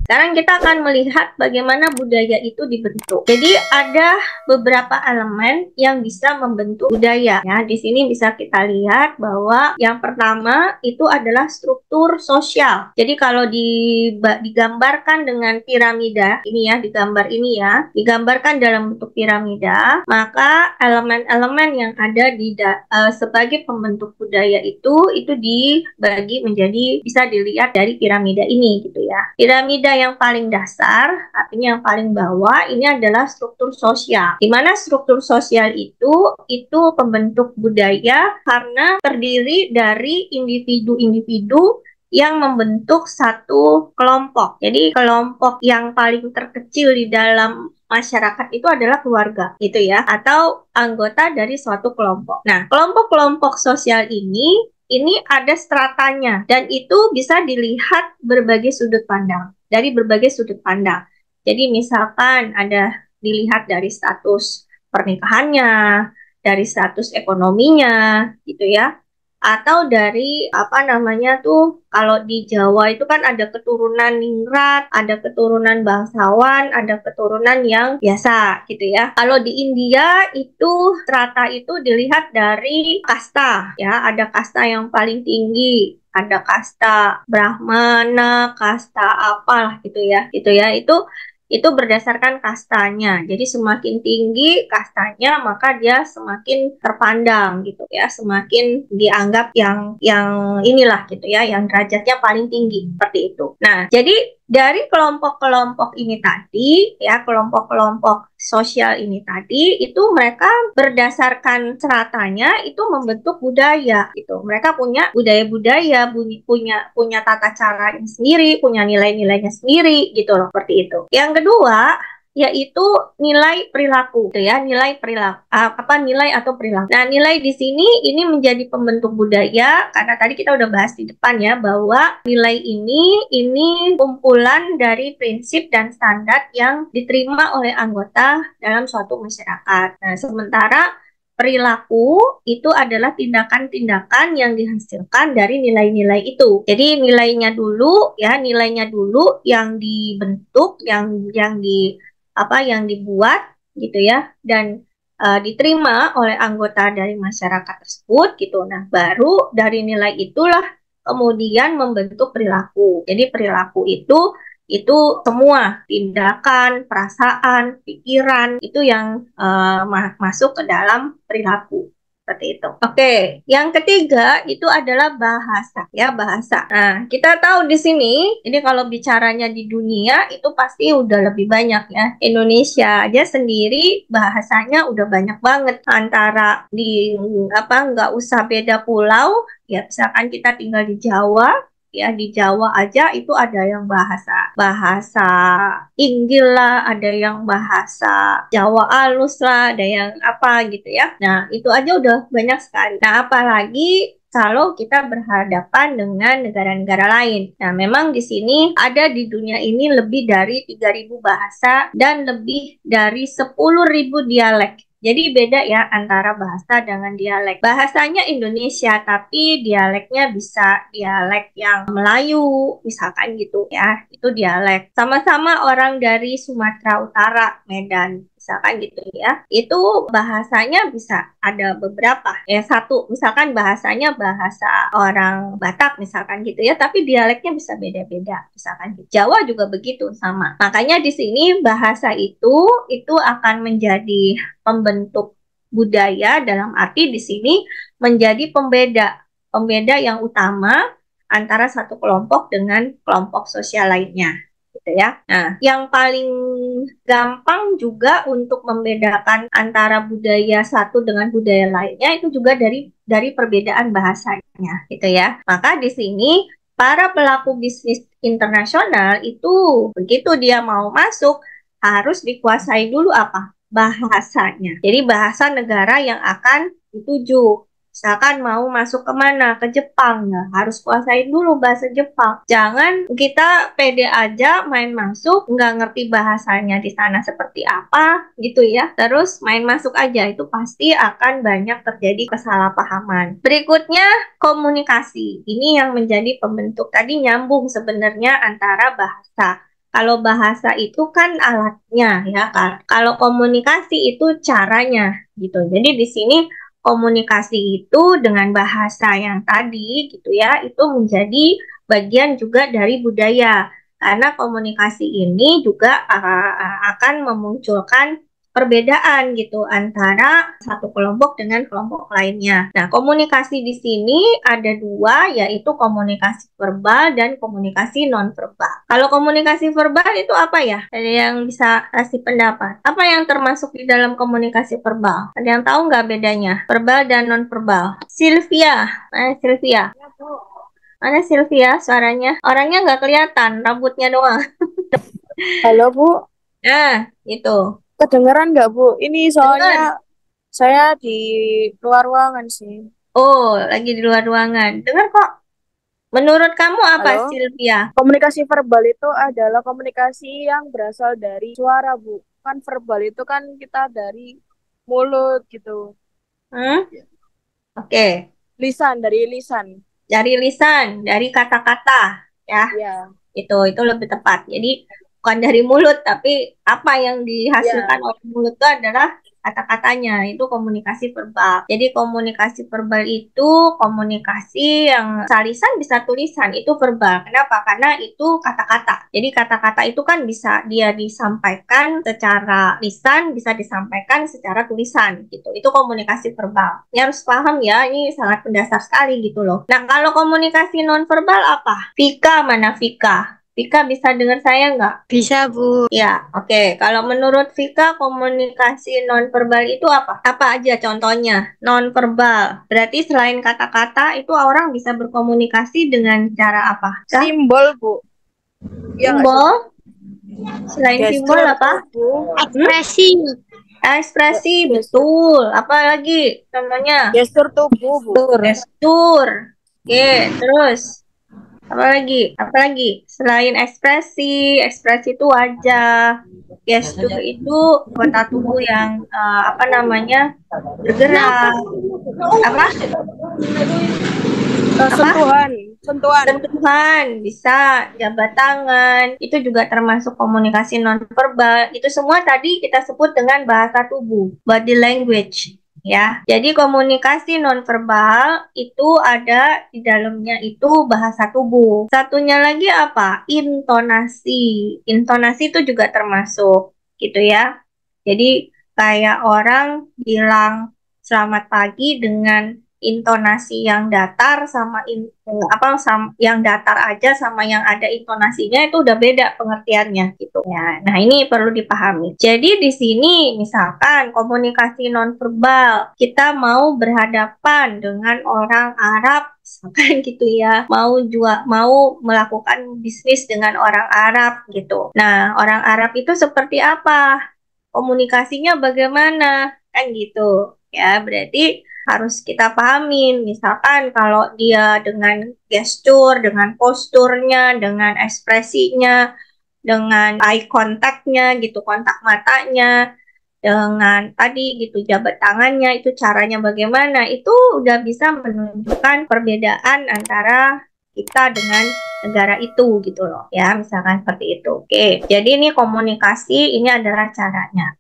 Sekarang kita akan melihat bagaimana budaya itu dibentuk. Jadi ada beberapa elemen yang bisa membentuk budaya. Ya, di sini bisa kita lihat bahwa yang pertama itu adalah struktur sosial. Jadi kalau digambarkan dengan piramida, ini ya, digambarkan dalam bentuk piramida, maka elemen-elemen yang ada sebagai pembentuk budaya itu dibagi menjadi, bisa dilihat dari piramida ini gitu ya. Piramida yang paling dasar, artinya yang paling bawah, ini adalah struktur sosial. Di mana struktur sosial itu pembentuk budaya karena terdiri dari individu-individu yang membentuk satu kelompok. Jadi kelompok yang paling terkecil di dalam masyarakat itu adalah keluarga, gitu ya, atau anggota dari suatu kelompok. Nah, kelompok-kelompok sosial ini ada stratanya, dan itu bisa dilihat dari berbagai sudut pandang. Jadi misalkan ada dilihat dari status pernikahannya, dari status ekonominya, gitu ya, atau dari kalau di Jawa itu kan ada keturunan ningrat, ada keturunan bangsawan, ada keturunan yang biasa gitu ya. Kalau di India itu strata itu dilihat dari kasta ya, ada kasta yang paling tinggi, ada kasta Brahmana, kasta apalah gitu ya. Itu berdasarkan kastanya. Jadi semakin tinggi kastanya, maka dia semakin terpandang gitu ya, semakin dianggap yang inilah gitu ya, yang derajatnya paling tinggi seperti itu. Nah, jadi dari kelompok-kelompok ini tadi ya, kelompok-kelompok sosial ini tadi, itu mereka berdasarkan stratanya itu membentuk budaya gitu. Mereka punya budaya-budaya, punya tata caranya sendiri, punya nilai-nilainya sendiri gitu loh, seperti itu. Yang kedua yaitu nilai perilaku, gitu ya, nilai atau perilaku. Nah, nilai di sini ini menjadi pembentuk budaya karena tadi kita udah bahas di depan ya, bahwa nilai ini kumpulan dari prinsip dan standar yang diterima oleh anggota dalam suatu masyarakat. Nah, sementara perilaku itu adalah tindakan-tindakan yang dihasilkan dari nilai-nilai itu. Jadi nilainya dulu yang dibentuk, yang dibuat gitu ya, dan diterima oleh anggota dari masyarakat tersebut gitu. Nah, baru dari nilai itulah kemudian membentuk perilaku. Jadi perilaku itu semua tindakan, perasaan, pikiran itu yang masuk ke dalam perilaku. Seperti itu. Oke, yang ketiga itu adalah bahasa ya, bahasa. Nah, kita tahu di sini, ini kalau bicaranya di dunia itu pasti udah lebih banyak ya. Indonesia aja sendiri bahasanya udah banyak banget, antara nggak usah beda pulau ya, misalkan kita tinggal di Jawa ya, di Jawa aja itu ada yang bahasa Inggil lah, ada yang bahasa Jawa alus lah, ada yang apa gitu ya. Nah, itu aja udah banyak sekali. Nah, apalagi kalau kita berhadapan dengan negara-negara lain. Nah, memang di sini ada di dunia ini lebih dari 3.000 bahasa dan lebih dari 10.000 dialek. Jadi beda ya antara bahasa dengan dialek. Bahasanya Indonesia, tapi dialeknya bisa dialek yang Melayu, misalkan gitu ya. Itu dialek. Sama-sama orang dari Sumatera Utara, Medan, misalkan gitu ya. Itu bahasanya bisa ada beberapa. Satu, misalkan bahasanya bahasa orang Batak, misalkan gitu ya, tapi dialeknya bisa beda-beda, misalkan gitu. Jawa juga begitu, sama. Makanya di sini bahasa itu akan menjadi pembentuk budaya, dalam arti di sini menjadi pembeda yang utama antara satu kelompok dengan kelompok sosial lainnya gitu ya. Nah, yang paling gampang juga untuk membedakan antara budaya satu dengan budaya lainnya itu juga dari perbedaan bahasanya gitu ya. Maka di sini para pelaku bisnis internasional itu begitu dia mau masuk harus dikuasai dulu apa? Bahasanya. Jadi bahasa negara yang akan dituju. Misalkan mau masuk ke mana? Ke Jepang, ya harus kuasain dulu bahasa Jepang. Jangan kita pede aja main masuk, nggak ngerti bahasanya di sana seperti apa, gitu ya. Terus main masuk aja, itu pasti akan banyak terjadi kesalahpahaman. Berikutnya, komunikasi. Ini yang menjadi pembentuk, tadi nyambung sebenarnya antara bahasa. Kalau bahasa itu kan alatnya ya kan. Kalau komunikasi itu caranya gitu. Jadi di sini komunikasi itu dengan bahasa yang tadi gitu ya, itu menjadi bagian juga dari budaya. Karena komunikasi ini juga akan memunculkan perbedaan gitu antara satu kelompok dengan kelompok lainnya. Nah, komunikasi di sini ada dua, yaitu komunikasi verbal dan komunikasi non-verbal. Kalau komunikasi verbal itu apa ya? Ada yang bisa kasih pendapat? Apa yang termasuk di dalam komunikasi verbal? Ada yang tahu nggak bedanya? Verbal dan non-verbal. Sylvia, Sylvia. Mana Sylvia suaranya? Orangnya nggak kelihatan, rambutnya doang. Halo Bu, Nah, itu. kedengeran nggak Bu? Ini Dengar. soalnya saya di luar ruangan sih. Oh, lagi di luar ruangan. Dengar kok. Menurut kamu apa, Halo? Sylvia? Komunikasi verbal itu adalah komunikasi yang berasal dari suara Bu. Kan verbal itu kan kita dari mulut gitu. Hmm? Oke. Lisan, dari lisan. Dari lisan, dari kata-kata, ya. Ya, Itu lebih tepat. Jadi bukan dari mulut, tapi apa yang dihasilkan ya, oleh mulut itu adalah kata-katanya. Itu komunikasi verbal. Jadi komunikasi verbal itu komunikasi yang bisa lisan bisa tulisan, itu verbal. Kenapa? Karena itu kata-kata. Jadi kata-kata itu kan bisa dia disampaikan secara lisan, bisa disampaikan secara tulisan gitu. Itu komunikasi verbal. Ini harus paham ya, ini sangat mendasar sekali gitu loh. Nah, kalau komunikasi nonverbal apa? Vika, mana Vika? Vika bisa dengar saya nggak? Bisa, Bu. Ya, oke. Kalau menurut Vika, komunikasi nonverbal itu apa? Apa aja contohnya? Nonverbal. Berarti selain kata-kata, itu orang bisa berkomunikasi dengan cara apa? Kah? simbol Bu. Ya nggak sih? Simbol? Selain simbol Gestur apa? tubuh, Ekspresi. Ekspresi, gestur, betul. Apa lagi contohnya? gestur tubuh Bu. Gestur. Oke, terus apa lagi? Apa lagi? Selain ekspresi, ekspresi itu wajah, gestur itu kota tubuh yang apa namanya Kenapa? bergerak. Apa? Apa? Sentuhan, sentuhan. Sentuhan, bisa jabat tangan, itu juga termasuk komunikasi nonverbal. Itu semua tadi kita sebut dengan bahasa tubuh, body language. Ya, jadi komunikasi nonverbal itu ada di dalamnya itu bahasa tubuh. Satunya lagi apa? Intonasi. Intonasi itu juga termasuk, gitu ya. Jadi kayak orang bilang selamat pagi dengan intonasi yang datar sama yang datar aja sama yang ada intonasinya itu udah beda pengertiannya gitu ya. Nah, ini perlu dipahami. Jadi di sini misalkan komunikasi nonverbal, kita mau berhadapan dengan orang Arab misalkan gitu ya, mau melakukan bisnis dengan orang Arab gitu. Nah, orang Arab itu seperti apa? Komunikasinya bagaimana? Kan gitu. Ya, berarti harus kita pahamin. Misalkan kalau dia dengan gestur, dengan posturnya, dengan ekspresinya, dengan eye contact-nya gitu, kontak matanya, dengan tadi gitu jabat tangannya, itu caranya bagaimana, itu udah bisa menunjukkan perbedaan antara kita dengan negara itu gitu loh ya, misalkan seperti itu. Oke, jadi ini komunikasi, ini adalah caranya.